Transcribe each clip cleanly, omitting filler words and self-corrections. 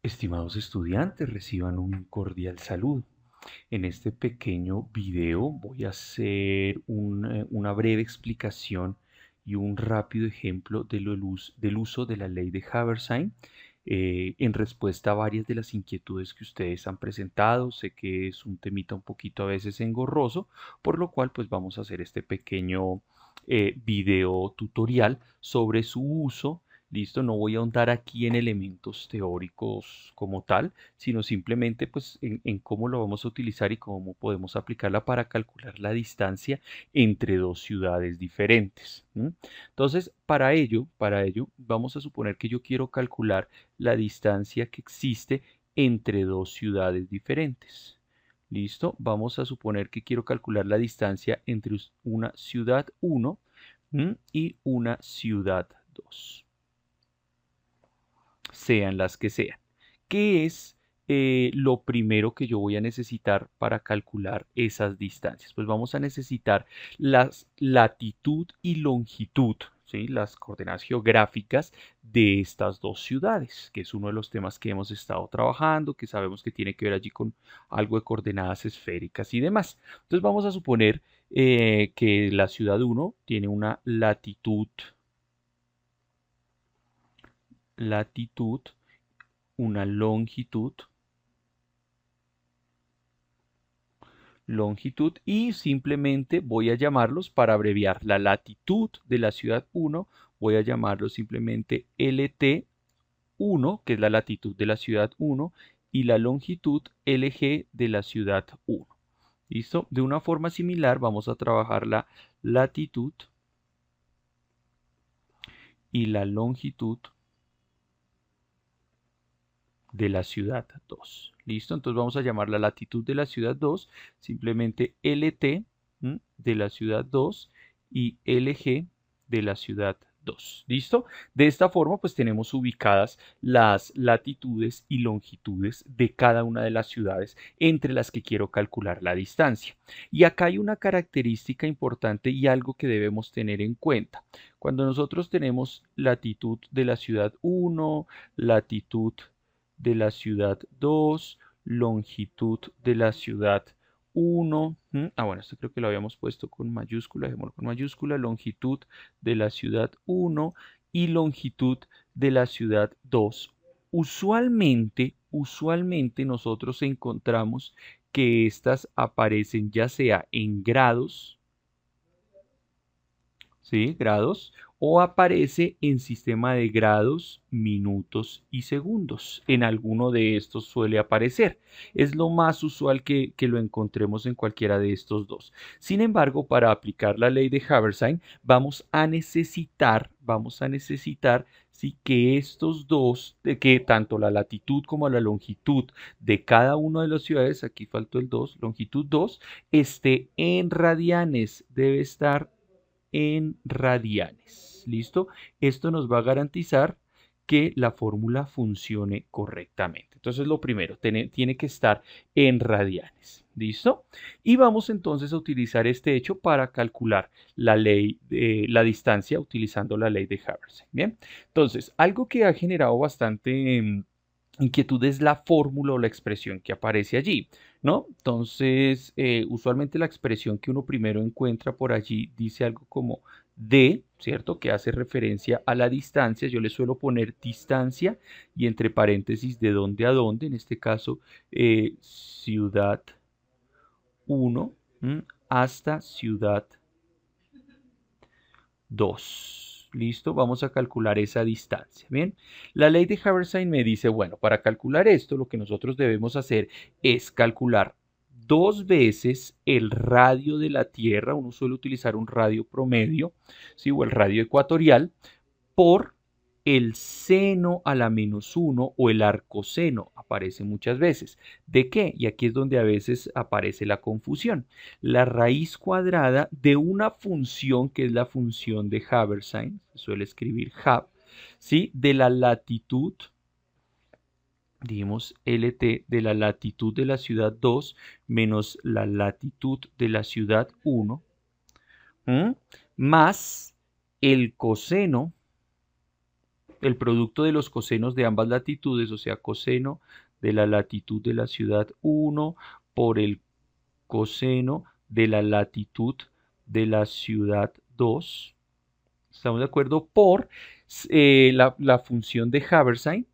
Estimados estudiantes, reciban un cordial saludo. En este pequeño video voy a hacer una breve explicación y un rápido ejemplo del uso de la ley de Haversine en respuesta a varias de las inquietudes que ustedes han presentado. Sé que es un temita un poquito a veces engorroso, por lo cual pues vamos a hacer este pequeño video tutorial sobre su uso. Listo, no voy a ahondar aquí en elementos teóricos como tal, sino simplemente pues en cómo lo vamos a utilizar y cómo podemos aplicarla para calcular la distancia entre dos ciudades diferentes. ¿M? Entonces, para ello, vamos a suponer que yo quiero calcular la distancia que existe entre dos ciudades diferentes. ¿Listo? Vamos a suponer que quiero calcular la distancia entre una ciudad 1 y una ciudad 2, sean las que sean. ¿Qué es lo primero que yo voy a necesitar para calcular esas distancias? Pues vamos a necesitar las latitud y longitud, ¿sí? Las coordenadas geográficas de estas dos ciudades, que es uno de los temas que hemos estado trabajando, que sabemos que tiene que ver allí con algo de coordenadas esféricas y demás. Entonces vamos a suponer que la ciudad 1 tiene una latitud, una longitud y simplemente voy a llamarlos para abreviar la latitud de la ciudad 1, voy a llamarlo simplemente LT1, que es la latitud de la ciudad 1, y la longitud LG de la ciudad 1. ¿Listo? De una forma similar vamos a trabajar la latitud y la longitud de la ciudad 2. ¿Listo? Entonces vamos a llamar la latitud de la ciudad 2 simplemente LT de la ciudad 2 y LG de la ciudad 2. ¿Listo? De esta forma pues tenemos ubicadas las latitudes y longitudes de cada una de las ciudades entre las que quiero calcular la distancia. Y acá hay una característica importante y algo que debemos tener en cuenta. Cuando nosotros tenemos latitud de la ciudad 1, latitud de la ciudad 2, longitud de la ciudad 1. Bueno, esto creo que lo habíamos puesto con mayúscula, dejémoslo con mayúscula, longitud de la ciudad 1 y longitud de la ciudad 2. Usualmente nosotros encontramos que estas aparecen ya sea en grados, ¿sí? Grados, o aparece en sistema de grados, minutos y segundos. En alguno de estos suele aparecer. Es lo más usual que lo encontremos en cualquiera de estos dos. Sin embargo, para aplicar la ley de Haversine, vamos a necesitar sí, que estos dos, de que tanto la latitud como la longitud de cada una de las ciudades, aquí faltó el 2, longitud 2, esté en radianes, debe estar en radianes. ¿Listo? Esto nos va a garantizar que la fórmula funcione correctamente. Entonces, lo primero, tiene que estar en radianes. ¿Listo? Y vamos entonces a utilizar este hecho para calcular la distancia utilizando la ley de Haversine. Bien, entonces, algo que ha generado bastante inquietud es la fórmula o la expresión que aparece allí, ¿no? Entonces, usualmente la expresión que uno primero encuentra por allí dice algo como D, ¿cierto? Que hace referencia a la distancia. Yo le suelo poner distancia y entre paréntesis de dónde a dónde, en este caso, ciudad 1 hasta ciudad 2. ¿Listo? Vamos a calcular esa distancia. Bien, la ley de Haversine me dice, bueno, para calcular esto, lo que nosotros debemos hacer es calcular dos veces el radio de la Tierra. Uno suele utilizar un radio promedio, ¿sí? O el radio ecuatorial, por el seno a la -1 o el arcoseno, aparece muchas veces. ¿De qué? Y aquí es donde a veces aparece la confusión. La raíz cuadrada de una función que es la función de Haversine, se suele escribir Hab, ¿sí? De la latitud, digamos LT, de la latitud de la ciudad 2 menos la latitud de la ciudad 1, más el coseno el producto de los cosenos de ambas latitudes, o sea, coseno de la latitud de la ciudad 1 por el coseno de la latitud de la ciudad 2. ¿Estamos de acuerdo? Por la función de Haversine,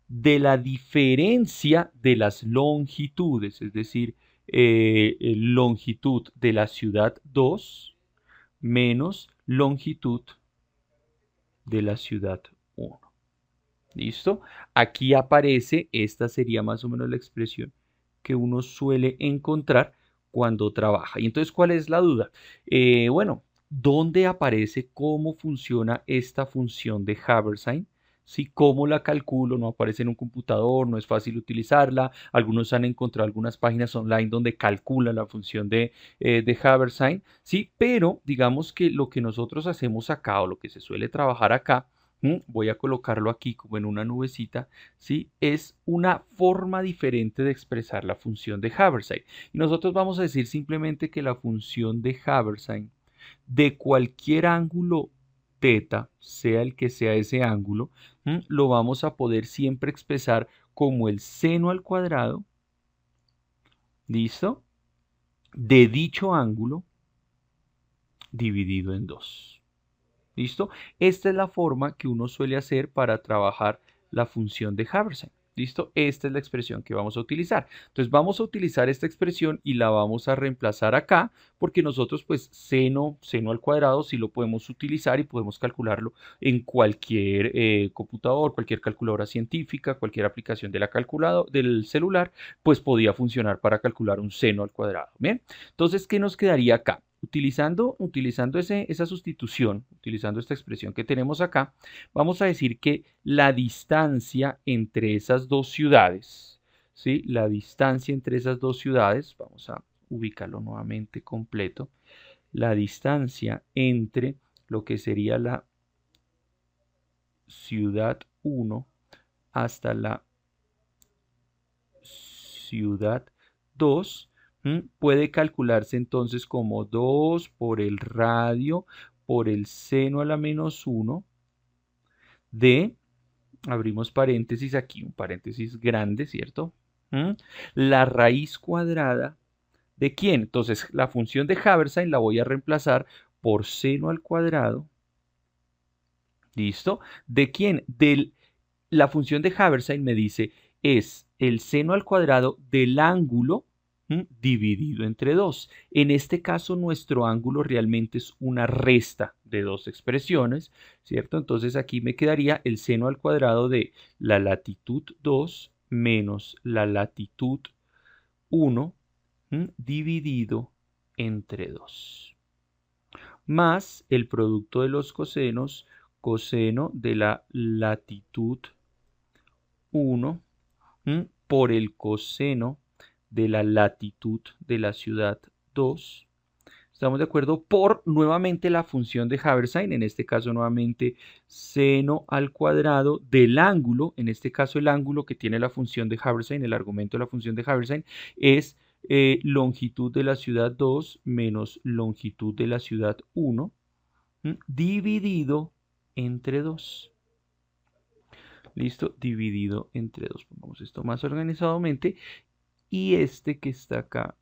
de la diferencia de las longitudes, es decir, longitud de la ciudad 2 menos longitud de la ciudad 1. ¿Listo? Aquí aparece, esta sería más o menos la expresión que uno suele encontrar cuando trabaja. Y entonces, ¿cuál es la duda? Bueno, ¿dónde aparece cómo funciona esta función de Haversine? ¿Sí? ¿Cómo la calculo? No aparece en un computador, no es fácil utilizarla. Algunos han encontrado algunas páginas online donde calculan la función de Haversine, ¿sí? Pero digamos que lo que nosotros hacemos acá o lo que se suele trabajar acá, voy a colocarlo aquí como en una nubecita, ¿sí? Es una forma diferente de expresar la función de Haversine. Y nosotros vamos a decir simplemente que la función de Haversine de cualquier ángulo θ, sea el que sea ese ángulo, lo vamos a poder siempre expresar como el seno al cuadrado, ¿listo? De dicho ángulo dividido en 2. ¿Listo? Esta es la forma que uno suele hacer para trabajar la función de Haversine. ¿Listo? Esta es la expresión que vamos a utilizar. Entonces vamos a utilizar esta expresión y la vamos a reemplazar acá porque nosotros pues seno al cuadrado sí lo podemos utilizar y podemos calcularlo en cualquier computador, cualquier calculadora científica, cualquier aplicación de la del celular, pues podía funcionar para calcular un seno al cuadrado. Bien, entonces, ¿qué nos quedaría acá? Utilizando esa sustitución, utilizando esta expresión que tenemos acá, vamos a decir que la distancia entre esas dos ciudades, ¿sí? La distancia entre esas dos ciudades, vamos a ubicarlo nuevamente completo, la distancia entre lo que sería la ciudad 1 hasta la ciudad 2, puede calcularse entonces como 2 por el radio por el seno a la menos 1 de, abrimos paréntesis aquí, un paréntesis grande, ¿cierto? La raíz cuadrada ¿de quién? Entonces la función de Haversine la voy a reemplazar por seno al cuadrado, ¿listo? ¿De quién? La función de Haversine me dice es el seno al cuadrado del ángulo dividido entre 2. En este caso, nuestro ángulo realmente es una resta de dos expresiones, ¿cierto? Entonces aquí me quedaría el seno al cuadrado de la latitud 2 menos la latitud 1 dividido entre 2. Más el producto de los cosenos, coseno de la latitud 1 por el coseno de la latitud de la ciudad 2. ¿Estamos de acuerdo? Por nuevamente la función de Haversine, en este caso nuevamente seno al cuadrado del ángulo, en este caso el ángulo que tiene la función de Haversine, el argumento de la función de Haversine es longitud de la ciudad 2 menos longitud de la ciudad 1 dividido entre 2. ¿Listo? Dividido entre 2. Pongamos esto más organizadamente. Y este que está acá,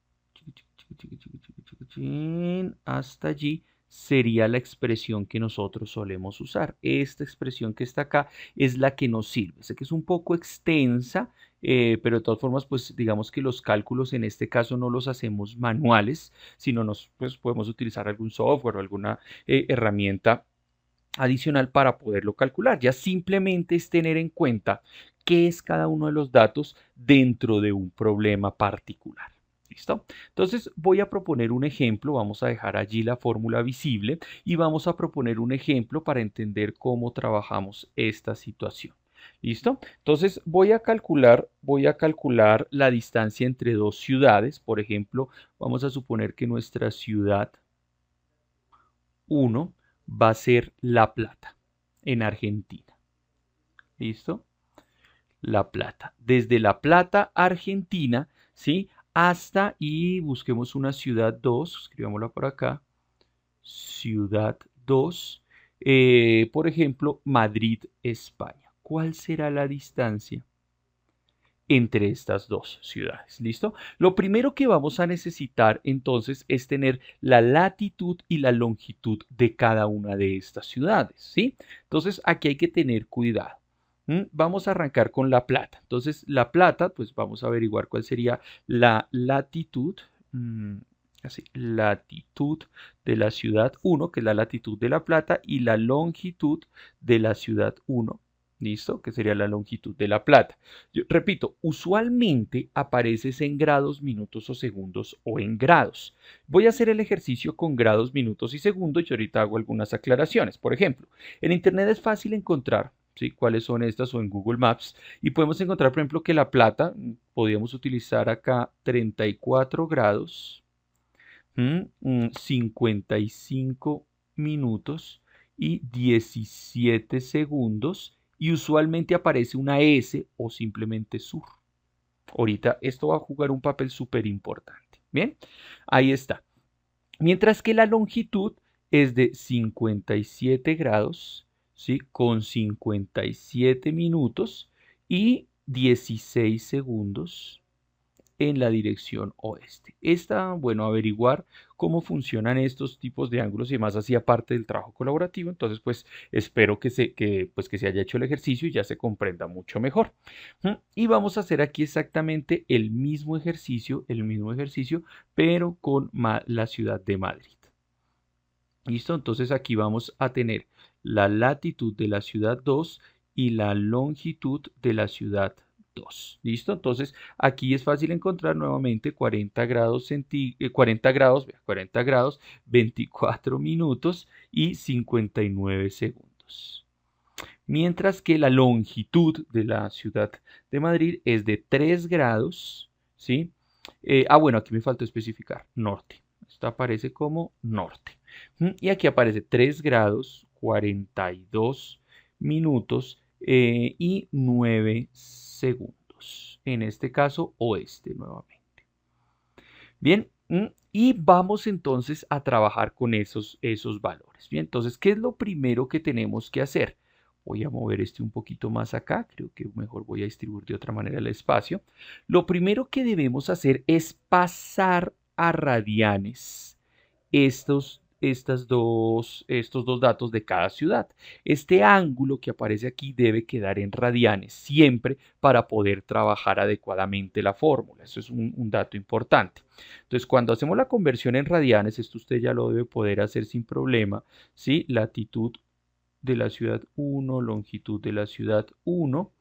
hasta allí, sería la expresión que nosotros solemos usar. Esta expresión que está acá es la que nos sirve. Sé que es un poco extensa, pero de todas formas, pues digamos que los cálculos en este caso no los hacemos manuales, sino pues, podemos utilizar algún software o alguna herramienta adicional para poderlo calcular. Ya simplemente es tener en cuenta qué es cada uno de los datos dentro de un problema particular. ¿Listo? Entonces voy a proponer un ejemplo, vamos a dejar allí la fórmula visible y vamos a proponer un ejemplo para entender cómo trabajamos esta situación. ¿Listo? Entonces voy a calcular la distancia entre dos ciudades. Por ejemplo, vamos a suponer que nuestra ciudad 1 va a ser La Plata, en Argentina. ¿Listo? La Plata. Desde La Plata, Argentina, ¿sí? Hasta, y busquemos una ciudad 2, escribámosla por acá, ciudad 2, por ejemplo, Madrid, España. ¿Cuál será la distancia entre estas dos ciudades? ¿Listo? Lo primero que vamos a necesitar entonces es tener la latitud y la longitud de cada una de estas ciudades, ¿sí? Entonces aquí hay que tener cuidado. Vamos a arrancar con La Plata. Entonces, La Plata, pues vamos a averiguar cuál sería la latitud. Así, latitud de la ciudad 1, que es la latitud de La Plata, y la longitud de la ciudad 1, ¿listo? Que sería la longitud de La Plata. Yo, repito, usualmente apareces en grados, minutos o segundos o en grados. Voy a hacer el ejercicio con grados, minutos y segundos y ahorita hago algunas aclaraciones. Por ejemplo, en Internet es fácil encontrar, ¿sí?, cuáles son estas, o en Google Maps, y podemos encontrar, por ejemplo, que La Plata, podríamos utilizar acá 34 grados, 55 minutos y 17 segundos, y usualmente aparece una S o simplemente sur. Ahorita esto va a jugar un papel súper importante. Bien, ahí está. Mientras que la longitud es de 57 grados, ¿sí?, con 57 minutos y 16 segundos en la dirección oeste. Bueno, averiguar cómo funcionan estos tipos de ángulos y demás hacía parte del trabajo colaborativo, entonces pues espero que se haya hecho el ejercicio y ya se comprenda mucho mejor. Y vamos a hacer aquí exactamente el mismo ejercicio, pero con la ciudad de Madrid. ¿Listo? Entonces aquí vamos a tener la latitud de la ciudad 2 y la longitud de la ciudad 2. ¿Listo? Entonces aquí es fácil encontrar nuevamente 40 grados, 40 grados, 24 minutos y 59 segundos. Mientras que la longitud de la ciudad de Madrid es de 3 grados, ¿sí? Bueno, aquí me faltó especificar, norte. Esto aparece como norte. Y aquí aparece 3 grados, 42 minutos y 9 segundos. En este caso, oeste nuevamente. Bien, y vamos entonces a trabajar con esos valores. Bien, entonces, ¿qué es lo primero que tenemos que hacer? Voy a mover un poquito más acá, creo que mejor voy a distribuir de otra manera el espacio. Lo primero que debemos hacer es pasar a radianes estos dos datos de cada ciudad. Este ángulo que aparece aquí debe quedar en radianes siempre para poder trabajar adecuadamente la fórmula. Eso es un dato importante. Entonces, cuando hacemos la conversión en radianes, esto usted ya lo debe poder hacer sin problema, ¿sí? Latitud de la ciudad 1, longitud de la ciudad 1,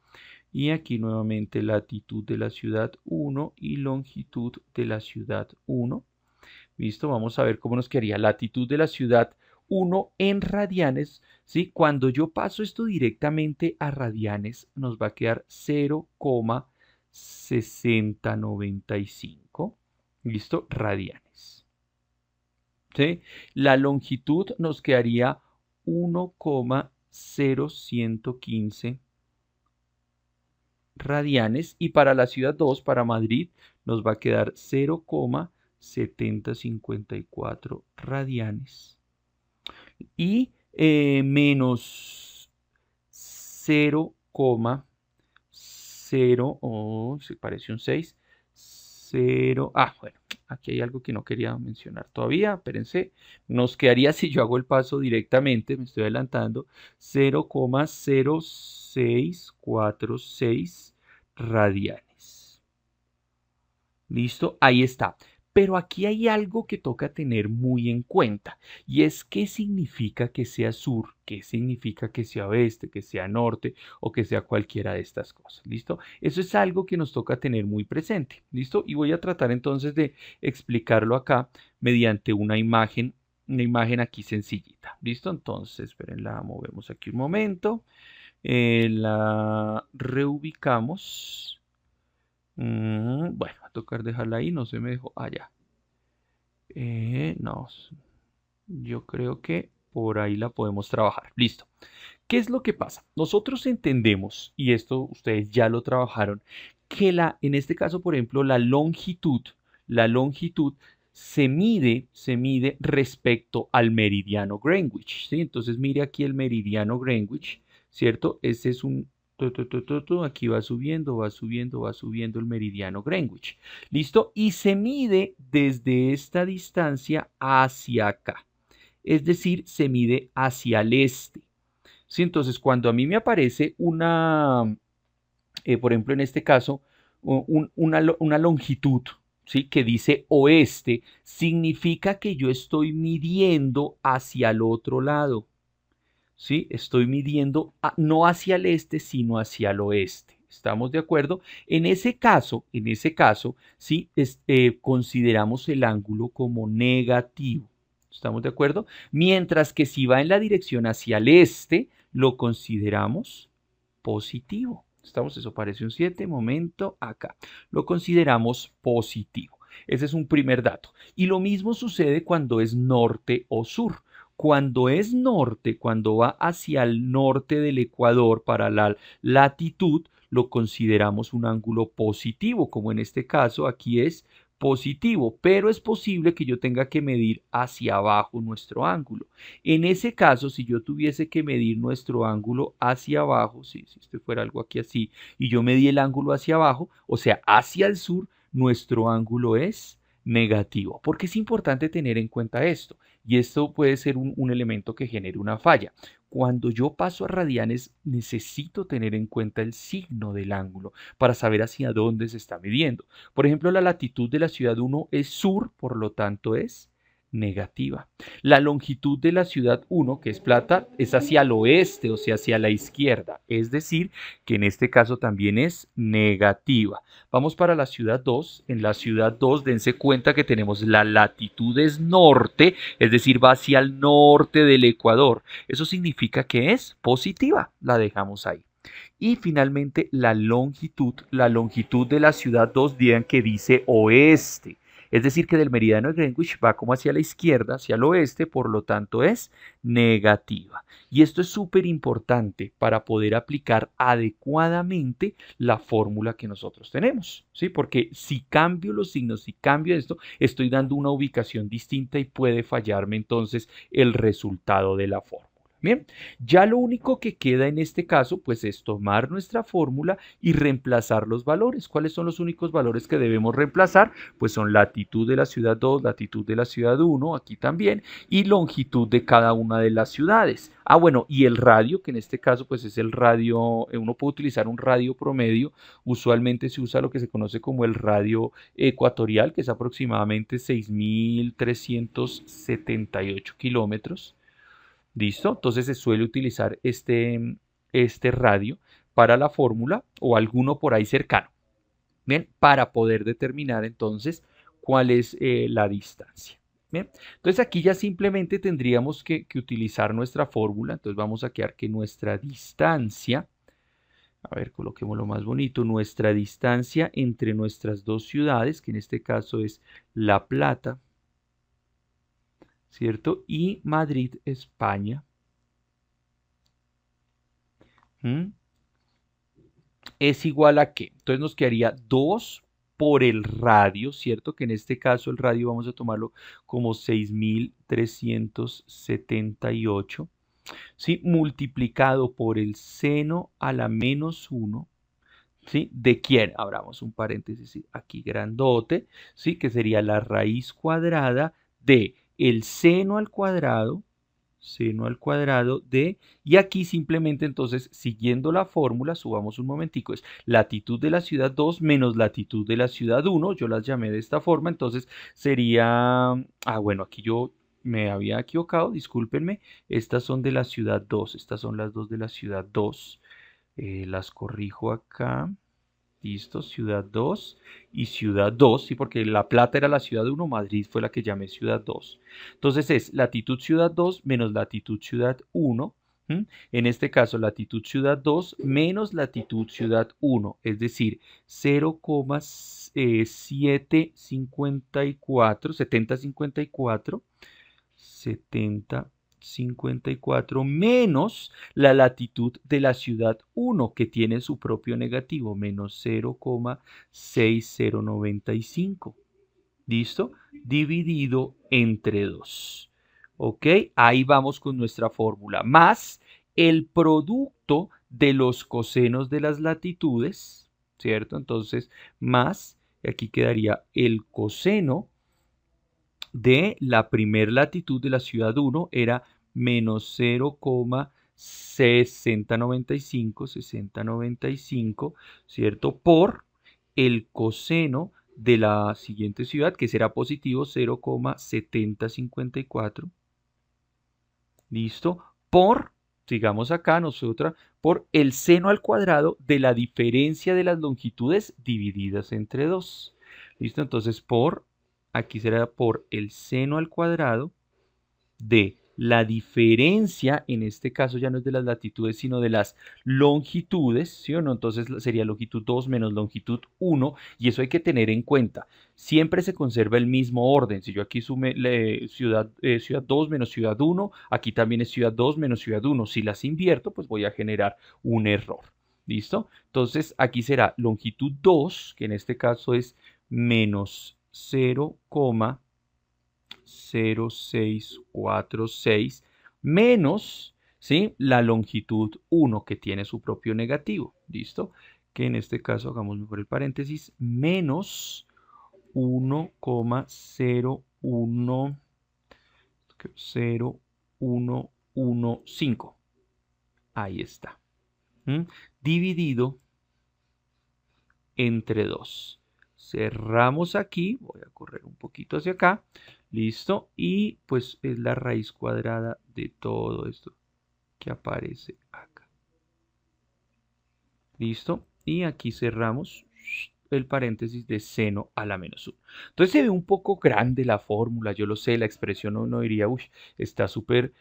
y aquí nuevamente latitud de la ciudad 1 y longitud de la ciudad 1. ¿Listo? Vamos a ver cómo nos quedaría latitud de la ciudad 1 en radianes, ¿sí? Cuando yo paso esto directamente a radianes, nos va a quedar 0,6095, ¿listo? Radianes, ¿sí? La longitud nos quedaría 1,0115 radianes, y para la ciudad 2, para Madrid, nos va a quedar 0,7054 radianes y menos 0,0, se parece un 6, 0, bueno, aquí hay algo que no quería mencionar todavía, espérense, nos quedaría, si yo hago el paso directamente, me estoy adelantando, 0,0646 radianes. ¿Listo? Ahí está. Pero aquí hay algo que toca tener muy en cuenta, y es qué significa que sea sur, qué significa que sea oeste, que sea norte o que sea cualquiera de estas cosas. ¿Listo? Eso es algo que nos toca tener muy presente. ¿Listo? Y voy a tratar entonces de explicarlo acá mediante una imagen aquí sencillita. ¿Listo? Entonces, esperen, la movemos aquí un momento, la reubicamos. Bueno, va a tocar dejarla ahí, no se me dejó allá. No, yo creo que por ahí la podemos trabajar. Listo. ¿Qué es lo que pasa? Nosotros entendemos, y esto ustedes ya lo trabajaron, que en este caso, por ejemplo, la longitud se mide respecto al meridiano Greenwich, ¿sí? Entonces mire aquí el meridiano Greenwich, ¿cierto? Este es un... Aquí va subiendo, va subiendo, va subiendo el meridiano Greenwich. ¿Listo? Y se mide desde esta distancia hacia acá. Es decir, se mide hacia el este. ¿Sí? Entonces, cuando a mí me aparece por ejemplo, en este caso, una longitud, ¿sí? Que dice oeste, significa que yo estoy midiendo hacia el otro lado, ¿sí? Estoy midiendo no hacia el este, sino hacia el oeste. ¿Estamos de acuerdo? En ese caso, ¿sí? Consideramos el ángulo como negativo. ¿Estamos de acuerdo? Mientras que si va en la dirección hacia el este, lo consideramos positivo. Estamos, eso parece un 7, momento, acá. Lo consideramos positivo. Ese es un primer dato. Y lo mismo sucede cuando es norte o sur. Cuando es norte, cuando va hacia el norte del Ecuador para la latitud, lo consideramos un ángulo positivo, como en este caso aquí es positivo, pero es posible que yo tenga que medir hacia abajo nuestro ángulo. En ese caso, si yo tuviese que medir nuestro ángulo hacia abajo, si este fuera algo aquí así, y yo medí el ángulo hacia abajo, o sea, hacia el sur, nuestro ángulo es negativo. Porque es importante tener en cuenta esto, y esto puede ser un elemento que genere una falla. Cuando yo paso a radianes, necesito tener en cuenta el signo del ángulo para saber hacia dónde se está midiendo. Por ejemplo, la latitud de la ciudad 1 es sur, por lo tanto es negativa. La longitud de la ciudad 1, que es plata, es hacia el oeste, o sea, hacia la izquierda. Es decir, que en este caso también es negativa. Vamos para la ciudad 2. En la ciudad 2, dense cuenta que tenemos la latitud es norte, es decir, va hacia el norte del Ecuador. Eso significa que es positiva. La dejamos ahí. Y finalmente la longitud de la ciudad 2, digan que dice oeste. Es decir, que del meridiano de Greenwich va como hacia la izquierda, hacia el oeste, por lo tanto es negativa. Y esto es súper importante para poder aplicar adecuadamente la fórmula que nosotros tenemos, ¿sí? Porque si cambio los signos, si cambio esto, estoy dando una ubicación distinta y puede fallarme entonces el resultado de la fórmula. Bien, ya lo único que queda en este caso, pues es tomar nuestra fórmula y reemplazar los valores. ¿Cuáles son los únicos valores que debemos reemplazar? Pues son latitud de la ciudad 2, latitud de la ciudad 1, aquí también, y longitud de cada una de las ciudades. Ah, bueno, y el radio, que en este caso pues es el radio, uno puede utilizar un radio promedio, usualmente se usa lo que se conoce como el radio ecuatorial, que es aproximadamente 6.378 kilómetros. ¿Listo? Entonces se suele utilizar este radio para la fórmula o alguno por ahí cercano. Bien, para poder determinar entonces cuál es la distancia. Bien, entonces aquí ya simplemente tendríamos que utilizar nuestra fórmula. Entonces vamos a quedar que nuestra distancia, a ver, coloquémoslo más bonito, nuestra distancia entre nuestras dos ciudades, que en este caso es La Plata, ¿cierto? Y Madrid, España. ¿Mm? Es igual a qué. Entonces nos quedaría 2 por el radio, ¿cierto? Que en este caso el radio vamos a tomarlo como 6.378, ¿sí? Multiplicado por el seno a la menos 1, ¿sí? ¿De quién? Abramos un paréntesis ¿sí? Aquí grandote, ¿sí? Que sería la raíz cuadrada de el seno al cuadrado de, y aquí simplemente entonces siguiendo la fórmula, subamos un momentico, es latitud de la ciudad 2 menos latitud de la ciudad 1, yo las llamé de esta forma, entonces sería, bueno, aquí yo me había equivocado, discúlpenme, estas son de la ciudad 2, estas son las dos de la ciudad 2, las corrijo acá. Listo, ciudad 2 y ciudad 2, sí, porque La Plata era la ciudad 1, Madrid fue la que llamé ciudad 2. Entonces es latitud ciudad 2 menos latitud ciudad 1. En este caso, latitud ciudad 2 menos latitud ciudad 1, es decir, 0,754, 7054, 7054 menos la latitud de la ciudad 1, que tiene su propio negativo, menos 0,6095. ¿listo? Dividido entre 2. ¿Ok? Ahí vamos con nuestra fórmula. Más el producto de los cosenos de las latitudes, ¿cierto? Entonces, más, aquí quedaría el coseno de la primer latitud de la ciudad 1 era menos 0,6095, ¿cierto? Por el coseno de la siguiente ciudad, que será positivo 0,7054, ¿listo? Por, sigamos acá nosotras, por el seno al cuadrado de la diferencia de las longitudes divididas entre 2. ¿Listo? Entonces, aquí será por el seno al cuadrado de la diferencia, en este caso ya no es de las latitudes, sino de las longitudes, ¿sí o no? Entonces sería longitud 2 menos longitud 1, y eso hay que tener en cuenta. Siempre se conserva el mismo orden. Si yo aquí sume ciudad 2 menos ciudad 1, aquí también es ciudad 2 menos ciudad 1. Si las invierto, pues voy a generar un error. ¿Listo? Entonces aquí será longitud 2, que en este caso es menos 0,0646 menos, ¿sí?, la longitud 1 que tiene su propio negativo, ¿listo? Que en este caso hagamos mejor el paréntesis, menos 1,0115. Ahí está. Dividido entre 2. Cerramos aquí, voy a correr un poquito hacia acá, listo, y pues es la raíz cuadrada de todo esto que aparece acá. Listo, y aquí cerramos el paréntesis de seno a la menos 1. Entonces se ve un poco grande la fórmula, yo lo sé, la expresión uno diría, uy, está súper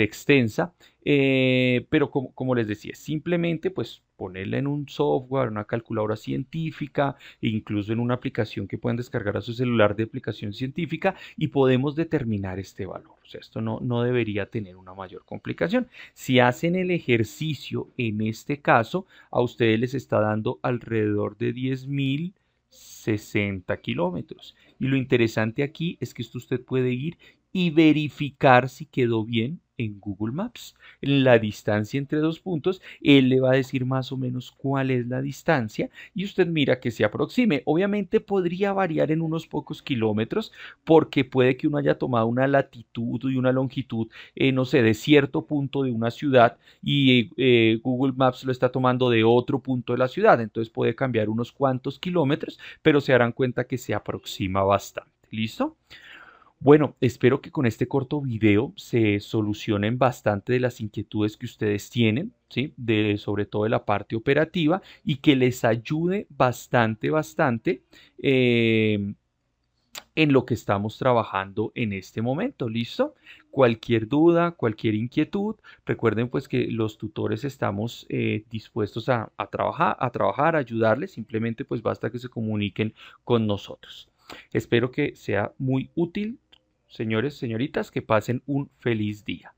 extensa, pero como les decía, simplemente pues ponerla en un software, una calculadora científica, e incluso en una aplicación que pueden descargar a su celular de aplicación científica y podemos determinar este valor. O sea, esto no debería tener una mayor complicación. Si hacen el ejercicio en este caso, a ustedes les está dando alrededor de 10.060 kilómetros. Y lo interesante aquí es que esto usted puede ir y verificar si quedó bien en Google Maps. En la distancia entre dos puntos, él le va a decir más o menos cuál es la distancia y usted mira que se aproxime. Obviamente podría variar en unos pocos kilómetros porque puede que uno haya tomado una latitud y una longitud, no sé, de cierto punto de una ciudad y Google Maps lo está tomando de otro punto de la ciudad. Entonces puede cambiar unos cuantos kilómetros, pero se darán cuenta que se aproxima bastante. ¿Listo? Bueno, espero que con este corto video se solucionen bastante de las inquietudes que ustedes tienen, ¿sí? Sobre todo de la parte operativa y que les ayude bastante en lo que estamos trabajando en este momento. ¿Listo? Cualquier duda, cualquier inquietud, recuerden pues que los tutores estamos dispuestos a trabajar, a ayudarles. Simplemente pues basta que se comuniquen con nosotros. Espero que sea muy útil. Señores, señoritas, que pasen un feliz día.